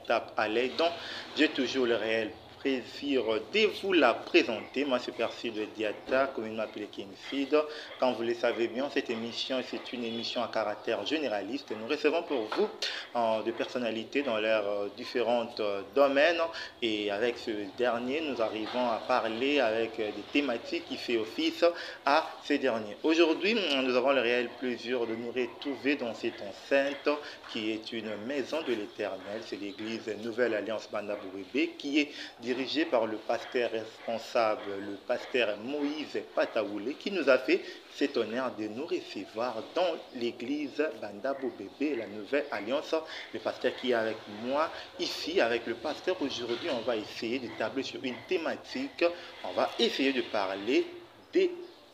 tape à l'aide, dont j'ai toujours le réel plaisir de vous la présenter. Moi, c'est Percy de Diata, comme il m'appelle King Feed. Comme vous le savez bien, cette émission, c'est une émission à caractère généraliste. Nous recevons pour vous des personnalités dans leurs différents domaines. Et avec ce dernier, nous arrivons à parler avec des thématiques qui font office à ces derniers. Aujourd'hui, nous avons le réel plaisir de nous retrouver dans cette enceinte qui est une maison de l'Éternel. C'est l'église Nouvelle Alliance Banda Bourébé qui est dirigé par le pasteur responsable, le pasteur Moïse Pataoulé, qui nous a fait cet honneur de nous recevoir dans l'église Banda Bourébé, la Nouvelle Alliance. Le pasteur qui est avec moi ici, avec le pasteur, aujourd'hui, on va essayer de tabler sur une thématique. On va essayer de parler des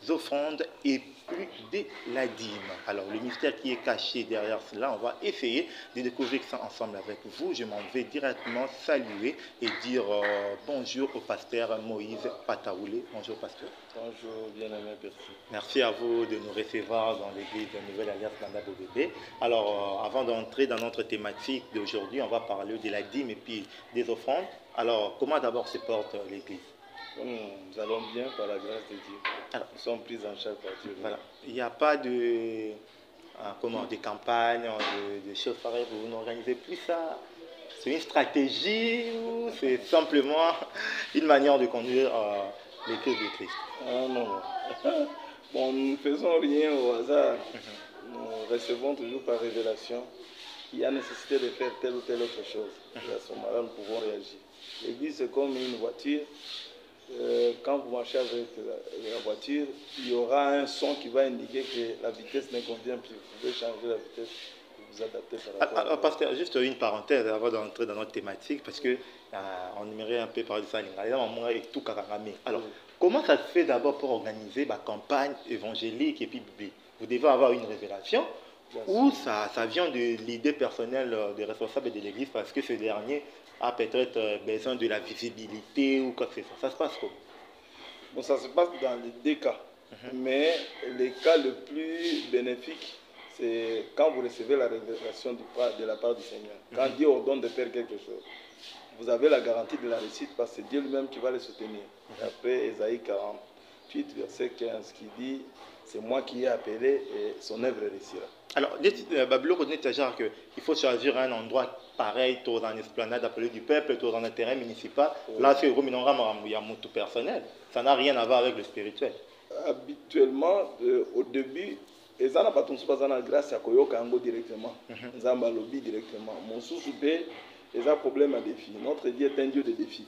offrandes et plus de la dîme. Alors, le mystère qui est caché derrière cela, on va essayer de découvrir ça ensemble avec vous. Je m'en vais directement saluer et dire bonjour au pasteur Moïse Pataoulé. Bonjour, pasteur. Bonjour, bien-aimé, merci. Merci à vous de nous recevoir dans l'église de Nouvelle Alliance Banda Bourébé. Alors, avant d'entrer dans notre thématique d'aujourd'hui, on va parler de la dîme et puis des offrandes. Alors, comment d'abord se porte l'église? Nous allons bien par la grâce de Dieu. Alors, nous sommes pris en charge par Dieu. Voilà. Il n'y a pas de, de campagne, de choses pareilles, vous n'organisez plus ça. C'est une stratégie ou c'est simplement une manière de conduire l'église de Christ? Ah non. Bon, nous ne faisons rien au hasard. Nous recevons toujours par révélation qu'il y a nécessité de faire telle ou telle autre chose. Et à ce moment-là, nous pouvons réagir. L'église, c'est comme une voiture. Quand vous marchez avec la voiture, il y aura un son qui va indiquer que la vitesse ne convient plus. Vous pouvez changer la vitesse pour vous adapter par rapport alors, pasteur, juste une parenthèse avant d'entrer dans notre thématique, parce que on aimerait un peu parler de ça. Alors, comment ça se fait d'abord pour organiser ma campagne évangélique et puis biblique? Vous devez avoir une révélation ou ça vient de l'idée personnelle des responsables de l'église parce que ce dernier a peut-être besoin de la visibilité ou quoi que ce soit. Ça se passe comment? Bon, ça se passe dans les deux cas. Mais le cas le plus bénéfique, c'est quand vous recevez la révélation de la part du Seigneur. Quand Dieu ordonne de faire quelque chose, vous avez la garantie de la réussite parce que c'est Dieu lui-même qui va le soutenir. Après Ésaïe 48, verset 15, qui dit « C'est moi qui ai appelé et son œuvre réussira ». Alors, Babylone dit déjà qu'il faut choisir un endroit pareil, dans une esplanade appelée du peuple, dans un terrain municipal. Là, c'est un personnel. Ça n'a rien à voir avec le spirituel. Habituellement, au début, et ça n'a pas tout la grâce à Koyokango directement. Zamba lobby directement. Mon sous-soupé, il y a un problème à défi. Notre Dieu est un Dieu de défi.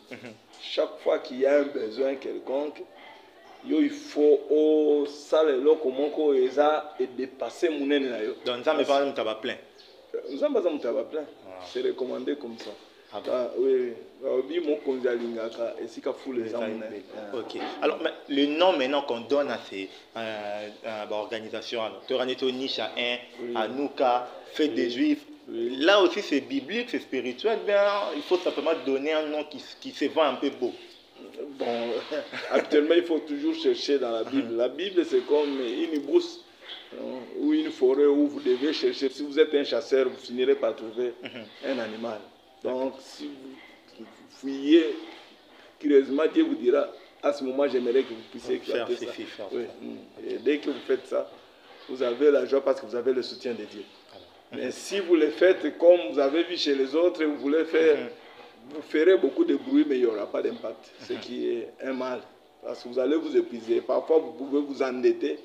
Chaque fois qu'il y a un besoin quelconque, il faut dépasser mon ennemi. Donc, ça me parle de plein. Nous avons besoin plein. C'est recommandé comme ça. Oui, ok. Alors, le nom maintenant qu'on donne à ces organisations, Niche à 1, à Nouka, Fête des Juifs, là aussi c'est biblique, c'est spirituel, bien, il faut simplement donner un nom qui se vend un peu beau. Bon, actuellement, il faut toujours chercher dans la Bible. La Bible, c'est comme une brousse ou une forêt où vous devez chercher. Si vous êtes un chasseur, vous finirez par trouver un animal. Donc, si vous fouillez, curieusement, Dieu vous dira, à ce moment, j'aimerais que vous puissiez faire ça. Oui. Et dès que vous faites ça, vous avez la joie parce que vous avez le soutien de Dieu. Mais si vous le faites comme vous avez vu chez les autres, vous voulez faire... Vous ferez beaucoup de bruit, mais il n'y aura pas d'impact. Ce qui est un mal. Parce que vous allez vous épuiser. Parfois, vous pouvez vous endetter.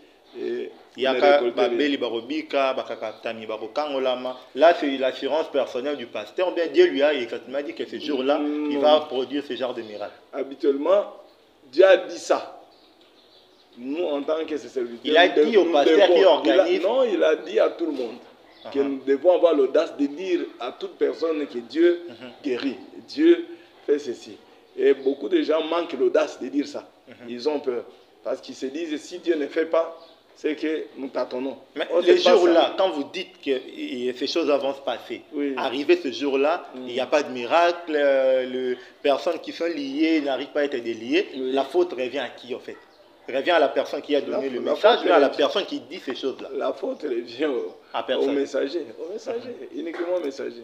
Là, c'est l'assurance personnelle du pasteur. Bien, Dieu lui a exactement dit que ce jour-là, il va produire ce genre de miracle. Habituellement, Dieu a dit ça. Nous, en tant que ses serviteurs, il a dit au pasteur qui organise. Non, il a dit à tout le monde. Que nous devons avoir l'audace de dire à toute personne que Dieu guérit, Dieu fait ceci. Et beaucoup de gens manquent l'audace de dire ça. Ils ont peur. Parce qu'ils se disent, si Dieu ne fait pas, c'est que nous tâtonnons. Mais les jours-là, quand vous dites que ces choses vont se passer, arrivé ce jour-là, il n'y a pas de miracle, les personnes qui sont liées n'arrivent pas à être déliées, la faute revient à qui en fait? revient à la personne qui a donné le message, mais à la personne qui dit ces choses-là. La faute revient au messager, uniquement au messager.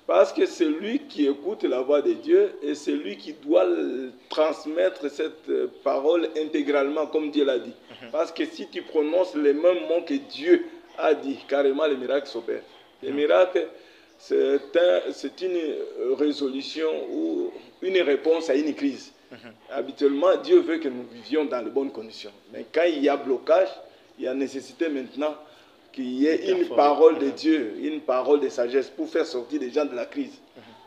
Parce que c'est lui qui écoute la voix de Dieu et c'est lui qui doit transmettre cette parole intégralement, comme Dieu l'a dit. Parce que si tu prononces les mêmes mots que Dieu a dit, carrément les miracles s'opèrent. Les miracles, c'est une résolution ou une réponse à une crise. Habituellement, Dieu veut que nous vivions dans de bonnes conditions. Mais quand il y a blocage, il y a nécessité maintenant qu'il y ait une parole de Dieu, une parole de sagesse pour faire sortir les gens de la crise.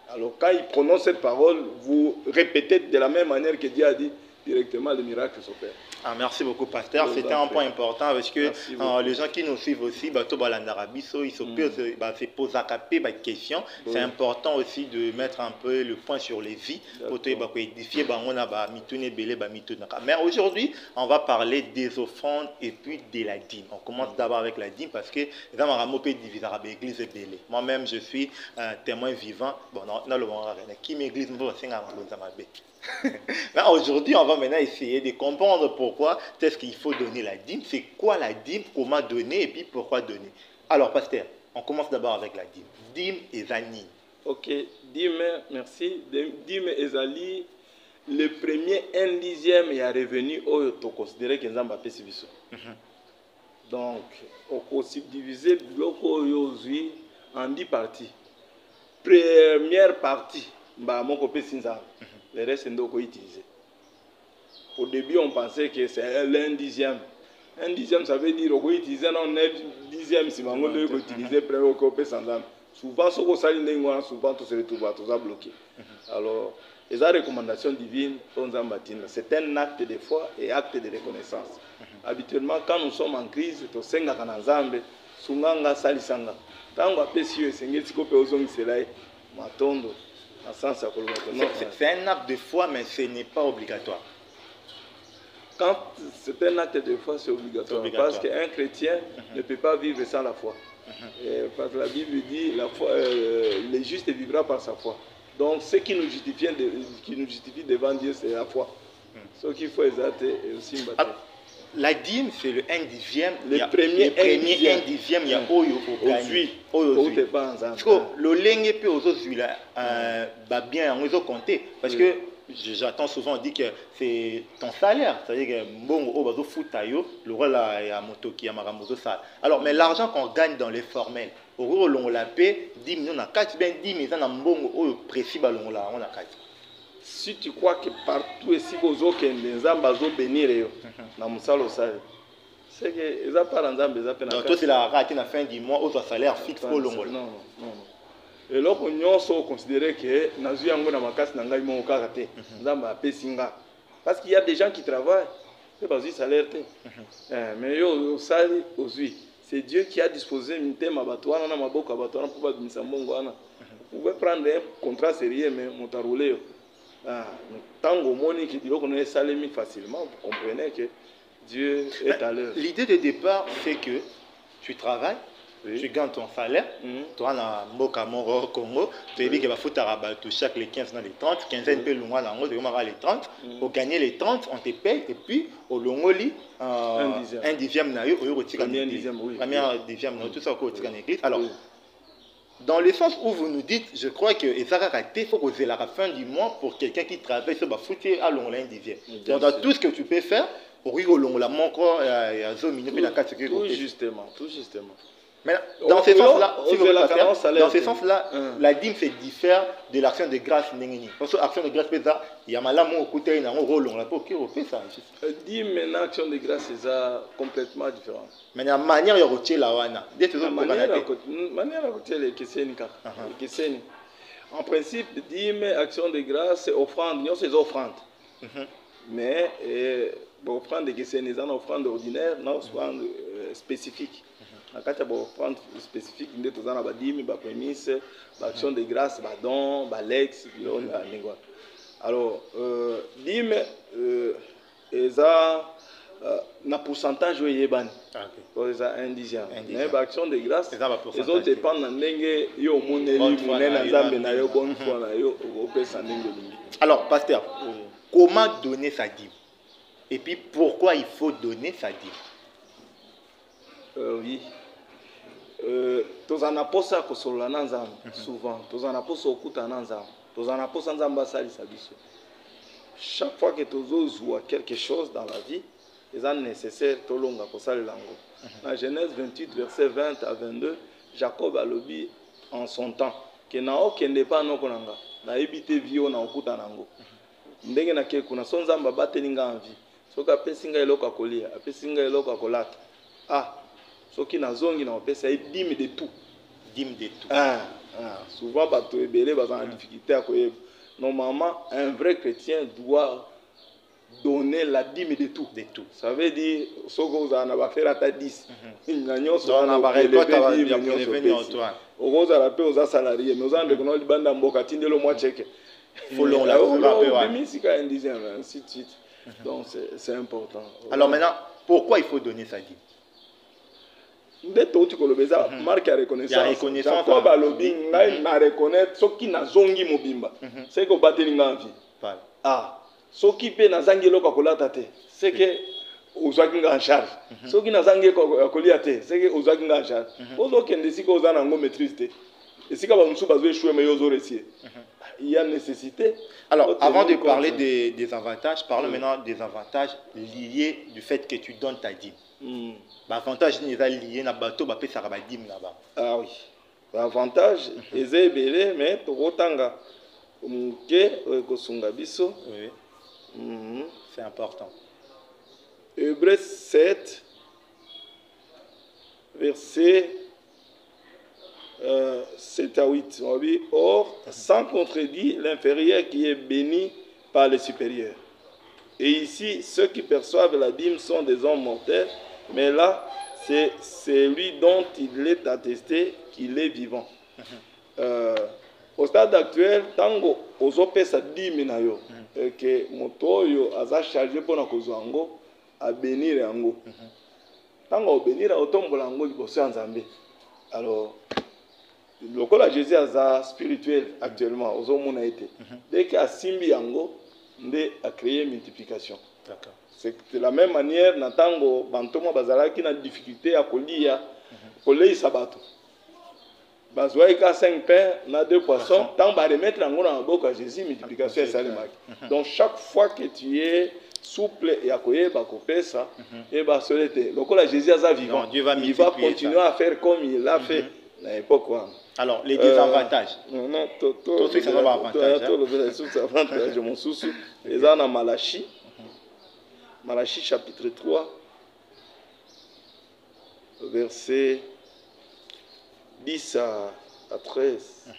Alors quand il prononce cette parole, vous répétez de la même manière que Dieu a dit, directement le miracle s'opère. Ah, merci beaucoup, pasteur. C'était un point important parce que les gens qui nous suivent aussi, ils se posent des questions. C'est important aussi de mettre un peu le point sur les vies pour édifier. Mais aujourd'hui, on va parler des offrandes et puis de la dîme. On commence d'abord avec la dîme parce que moi-même, je suis un témoin vivant. Aujourd'hui, on va maintenant essayer de comprendre pourquoi est-ce qu'il faut donner la dîme, c'est quoi la dîme, comment donner et puis pourquoi donner. Alors, pasteur, on commence d'abord avec la dîme. Dîme et zani. Ok, dîme, merci. Dîme et zali, le premier 1/10 est revenu au considéré que Nzamba pesi biso. Donc, on peut subdiviser le bloc en 10 parties. Première partie, mon copé Sinza. Le reste, on doit utiliser. Au début, on pensait que c'est l'1/10. 1/10, ça veut dire qu'on peut utiliser un 9/10 si on veut utiliser premier copé sans âme. Souvent, ce qu'on s'aligne, souvent, tout se retrouve bloqué. Alors, les recommandations divines, c'est un acte de foi et acte de reconnaissance. Habituellement, quand nous sommes en crise, nous sommes en Zambé, Sunganga, Salisanga. Tant qu'on peut suivre, c'est un acte de foi, mais ce n'est pas obligatoire. Quand c'est un acte de foi, c'est obligatoire. Parce qu'un chrétien ne peut pas vivre sans la foi. Parce que la Bible dit la foi, le juste vivra par sa foi. Donc ce qui nous justifie devant Dieu, c'est la foi. Ce qu'il faut exalter et aussi battre. La dîme, c'est le 1/10. Le premier 1/10, il y a Oyo au le lingue peut aujourd'hui bien on compter parce que j'attends souvent on dit que c'est ton salaire, c'est-à-dire que bon au bazo futayo le rôle à motoki à maramozo ça. Alors mais l'argent qu'on gagne dans les formels au rôle on la paie 10 millions na 4 ben 10 millions na mbongo au précis balon la on a 4. Si tu crois que partout ici vous avez des ambazo bénir na musalo sale c'est que ils a pas nzambe ils a peine. Donc toi c'est la rate na fin du mois au salaire fixe pour longo. Non. Et là on nyonso considérer que nazu yango na makasi na ngai mo kaka te nzamba apesinga parce qu'il y a des gens qui travaillent c'est pas du salaire te mais yo sali ozui c'est Dieu qui a disposé une thème abatwana na maboko abatwana pour pas bimisa mbongo wana. Vous pouvez prendre un contrat sérieux mais motarolé tango moni qui dit qu'on est salé facilement, vous comprenez que Dieu est à l'heure. L'idée de départ, c'est que tu travailles, tu gagnes ton salaire, tu as un Mboka Moro Congo, tu dis que va foutre chaque les 15 dans les 30, 15 peu loin dans le les 30, pour gagner les 30, on te paye, et puis au Longoli, un dixième, tout ça au l'église. Alors, dans le sens où vous nous dites, je crois que il faut poser la fin du mois pour quelqu'un qui travaille, ça va foutre à l'onglet dixième. Dans tout ce que tu peux faire, pour y la manque à zone minute la carte tout justement. Mais dans ce sens-là, la dîme se diffère de l'action de grâce. Parce que l'action de grâce, il y a malamo au côté d'un rôle, on l'a pas fait ça. Dîme et l'action de grâce, c'est complètement différent. Mais il y a une manière de retirer la wana. Manière de retirer les questions. En principe, dîme, action de grâce, offrande, c'est offrande. Mais offrande de questions, c'est une offrande ordinaire, une offrande spécifique. Quand tu as une offrande spécifique, tu as des dîmes, des prémices, des actions de grâce, des dons, des lex, alors, dîme, na pourcentage oui ban pour ça 1/10 mais action de grâce les autres dépendent ndenge yo moneli monena nzambe na yo bonne foi na yo au pesa ndenge. Alors pasteur, comment donner sa dîme Et puis pourquoi il faut donner sa dîme? Oui. Tozana posa kosolola na nzambe souvent. Tozana posa okuta na nzambe. Tozana posa nzambe asalisa biso. Chaque fois que tozozwa quelque chose dans la vie, c'est nécessaire tolonga kosalela ngo. Dans Genèse 28 verset 20 à 22, Jacob a lobi en son temps que na okende pa noko nanga na ebite vio na okuta nango. Ndenge na ke kuna so nzambe bateli nga envie. Soka pesi nga eloko akolia, apesi nga eloko akolata. Ah, soki nazongi na opesa dîme de tout. Dîme de tout. Souvent bato ebele baza en difficulté à koyeba. Normalement, un vrai chrétien doit donner la dîme de tout. De tout. Ça veut dire, ce que vous en avez fait à ta 10. On a un salarié. Nous avons des bandes mboka tindelo moi check. Follow la ainsi de suite. Donc c'est important. Alors maintenant, pourquoi il faut donner sa dîme? Marque à reconnaissance. Jacob a lobby, na reconnaître ce qui n'a zongi mobimba. C'est que bateli nganvi. Ah, ce qui peut na zangi loko kolata te. C'est que ozwaki nga en charge. Ce qui na zangi kolia te, c'est que ozwaki nga en charge. Ozo kende sika ozana ngo maîtrise te. Et sika ba musu bazwe échouer mais yozo réussir. Il y a nécessité. Alors, avant de parler des avantages, parlons maintenant des avantages liés du fait que tu donnes ta dîme. L'avantage est lié à bateau, bah ça va dîme là-bas. Ah oui. L'avantage est belé, mais tokotanga muke kosunga biso. Oui. C'est important. Hébreux 7 verset 7 à 8. On dit, or, sans contredit l'inférieur qui est béni par le supérieur. Et ici, ceux qui perçoivent la dîme sont des hommes mortels, mais là, c'est celui dont il est attesté qu'il est vivant. Au stade actuel, tango ozope sa dîme na yo, que motoyo aza chargé pour na kozango a bénir yango. Tango bénir otombola yango liboso ya Nzambe. Alors le col à Jésus est spirituel actuellement, aux hommes été. Dès qu'il a simbi yango, a créé multiplication. C'est de la même manière, Natango, Bantoma Bazala qui a une difficulté à coller sabato. Bazoï ka 5 pains, na 2 poissons, tant va remettre en gros dans la bouche à Jésus, multiplication et salimaki. Donc chaque fois que tu es souple et accueilli, ça, et bah le col à Jésus est vivant. Il va continuer à faire comme il l'a fait. Alors, les désavantages. Non, tout ça va avantage. Je m'en soucie. Les ans à Malachi. Malachi chapitre 3, verset 10 à 13.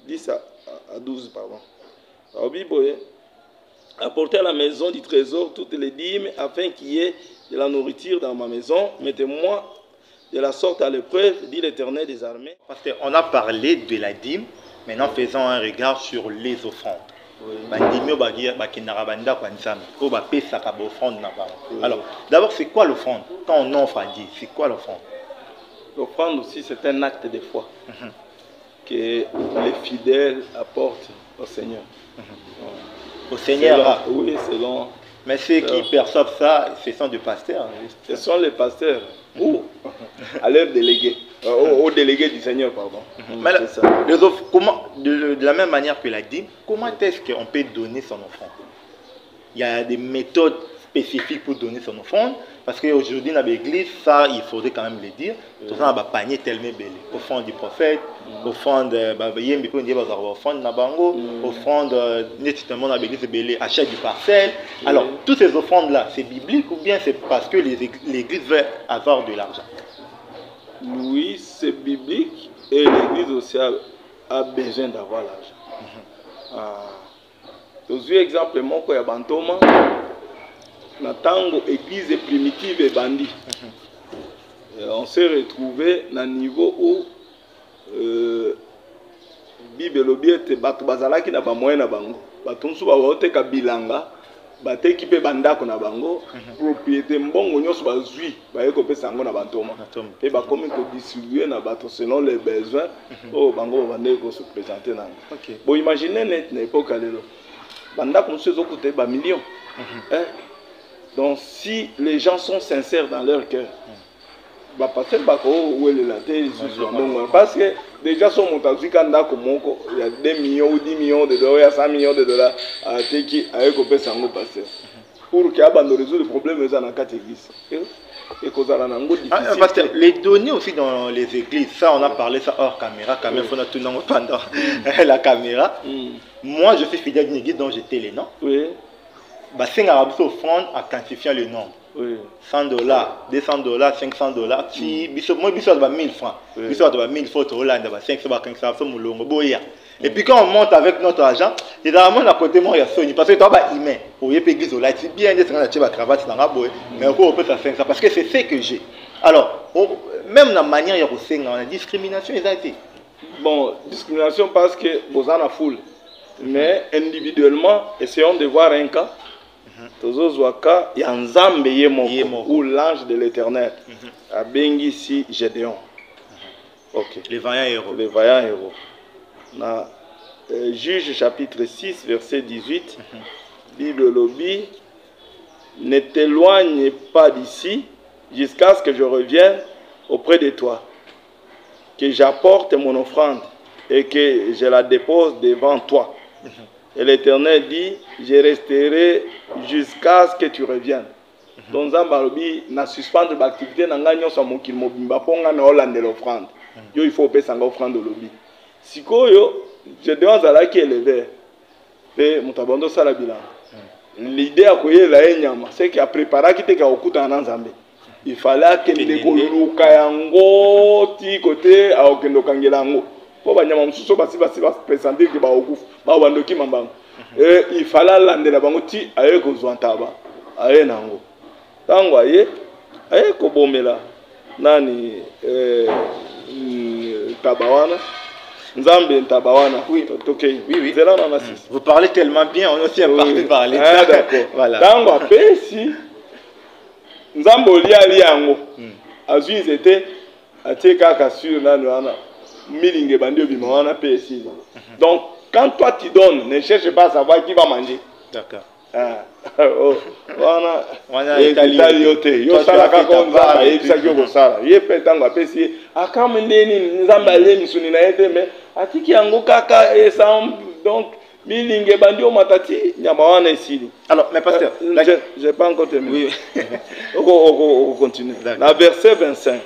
10 à 12, pardon. Alors, Bible, apportez à la maison du trésor toutes les dîmes afin qu'il y ait de la nourriture dans ma maison. Mettez-moi de la sorte à l'épreuve, dit l'Éternel des armées. Parce qu'on a parlé de la dîme, maintenant faisons un regard sur les offrandes. Alors, d'abord, c'est quoi l'offrande? Quand on offre à Dieu, c'est quoi l'offrande? L'offrande aussi, c'est un acte de foi que les fidèles apportent au Seigneur. Au Seigneur? Oui, selon... Mais ceux qui perçoivent ça, ce sont des pasteurs. Ce sont les pasteurs. Ou à leur délégué, au délégué du Seigneur, pardon. Mais comment, de la même manière que la dîme, comment est-ce qu'on peut donner son offrande? Il y a des méthodes spécifiques pour donner son offrande, parce qu'aujourd'hui dans l'église, ça il faudrait quand même le dire, tout ça on va panier tellement belé. Offrande du prophète, offrande offrande nécessairement dans l'église belé, achat du parcelle. Alors toutes ces offrandes là, c'est biblique ou bien c'est parce que l'église veut avoir de l'argent? Oui, c'est biblique et l'église aussi a besoin d'avoir l'argent. Tous exemple mon ko ya bantoma na tango église primitive et bandit. On s'est retrouvé à un niveau où Bible lobiete bato bazalaki na ba moyen na bango. Bato nsu ba wote ka bilanga, bate ki pe bandako na bango, propriété mbongo nyoso bazui ba yeko pesa ngo na bantoma. Et ba comme ko distribuer na bato selon les besoins, oh bango bande ko se présenter na. Bon imaginez net na époque alelo. Bandako nsu ezokute ba millions. Donc si les gens sont sincères dans leur cœur, bah parce que parce que déjà son montage quand il y a 2 millions ou 10 millions de dollars, il y a 100 millions de dollars à Teki avec au Pessango pasteur. Pour qu'il y ait résoudre le problème dans la catégorie. Et parce que les données aussi dans les églises, ça on a parlé ça hors caméra, quand même, on a tout le monde pendant la caméra. Moi je suis fidèle d'une église dont j'étais les noms. Oui. Bah, c'est une offrande à quantifier le nombre. Oui. $100, $200, $500. Si moi je suis 1000 francs, je suis 1000 francs, 500, 500, et puis quand on monte avec notre argent, généralement à côté moi il y a Sony parce que tu as une main. Au église au light, c'est bien de se la cravate dans la boue, mais on peut faire 500 parce que c'est ce que j'ai. Alors, même dans la manière il y a une discrimination exacte. Bon, discrimination parce que vous en avez foule. Mais individuellement, essayons de voir un cas. Il y a un Zambé ou l'ange de l'éternel. À Bengisi Gédéon. Ok. Les vaillants héros. Les vaillants héros. Dans Juge chapitre 6, verset 18, Bible lobby, ne t'éloigne pas d'ici jusqu'à ce que je revienne auprès de toi, que j'apporte mon offrande et que je la dépose devant toi. Et l'Éternel dit, je resterai jusqu'à ce que tu reviennes. Donc Zambalobi n'a suspendu l'activité dans l'agneau sur mon kilmobimba pour nga na Hollande l'offrande. Il faut payer son offrande au lobby. Si koyo, je demande à la qui est levé, et mon tabondo salabila. L'idée à quoi la enyama, c'est qu'il a préparé qui était au coup en Zambie. Il fallait que les Kolukayango ti côté à Okendo Kangelango. Pour banyama msuso basi présenter que ba okufu ba wandoki mambango. Et il fallait lande la bango ti aye ko zwantaba aye nango. Tango aye ko bomela nani tabawana Nzambe tabawana. Oui, OK. Oui. Vous parlez tellement bien, on est aussi parti parler. Ah d'accord. Voilà. Tango apesi Nzambe oli yango. Azui était atika kasur nanu ana. Donc, quand toi tu donnes, ne cherche pas à savoir qui va manger. D'accord. Alors, mais pasteur, je n'ai pas encore terminé. On continue. La verset 25.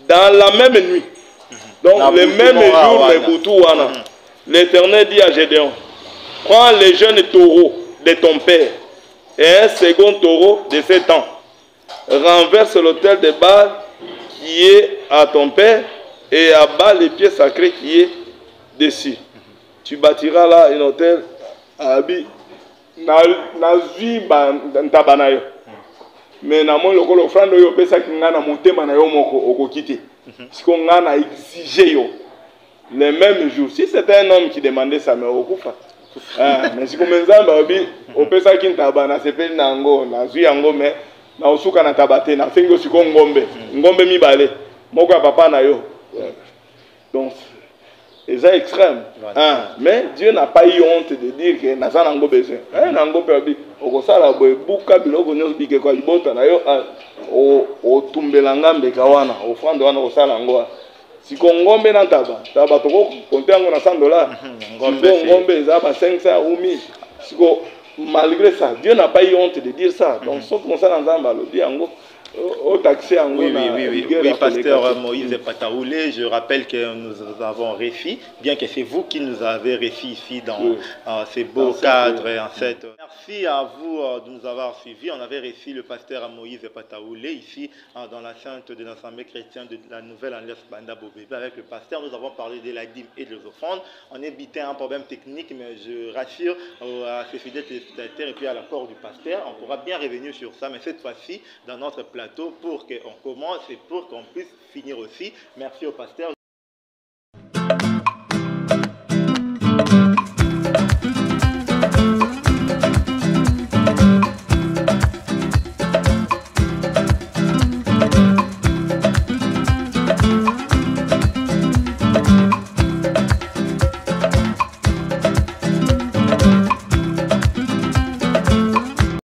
Dans la même nuit, donc le même jour, l'Éternel dit à Gédéon, prends les jeunes taureaux de ton père et un second taureau de 7 ans. Renverse l'autel de Baal qui est à ton père et abat les pieds sacrés qui est dessus. Tu bâtiras là un autel à Abi. Mais na mo lokolo offrande yo pesa ki ngana motema na yo moko okokite. Si ko ngana exige yo le même jour. Si c'était un homme qui demandait ça mais okufa. Mais si ko menzamba obi opesa ki ntabana sepeli nango na zui yango mais na osuka na tabate na fengo siko ngombe mibale moko ya papa na yo. Donc c'est extrême. Voilà. Mais Dieu n'a pas eu honte de dire que n'a pas besoin. Nango perdu. Au sala boy buka biloko nyos bike kwa libota na yo o tumbelanga mbekawana offrande wana au sala ngo. Si ngombe na taba toko compter ngo na $100. Ngombe za ba 500 ou 1000. Si malgré ça, Dieu n'a pas eu honte de dire ça. Donc sauf comme ça dans Zamba le dit ngo au taxi en oui, pasteur Moïse Pataoulé, je rappelle que nous avons réussi, bien que c'est vous qui nous avez réussi ici dans ces beaux cadres et en cette... Merci à vous de nous avoir suivis. On avait réussi le pasteur Moïse Pataoulé ici dans la sainte de l'Assemblée chrétienne de la Nouvelle Alliance Banda Bobébé. Avec le pasteur, nous avons parlé de la dîme et de l'offrande. On évitait un problème technique, mais je rassure à ces fidèles téléspectateurs et puis à l'accord du pasteur, on pourra bien revenir sur ça, mais cette fois-ci dans notre plateau pour qu'on commence et pour qu'on puisse finir aussi. Merci au pasteur.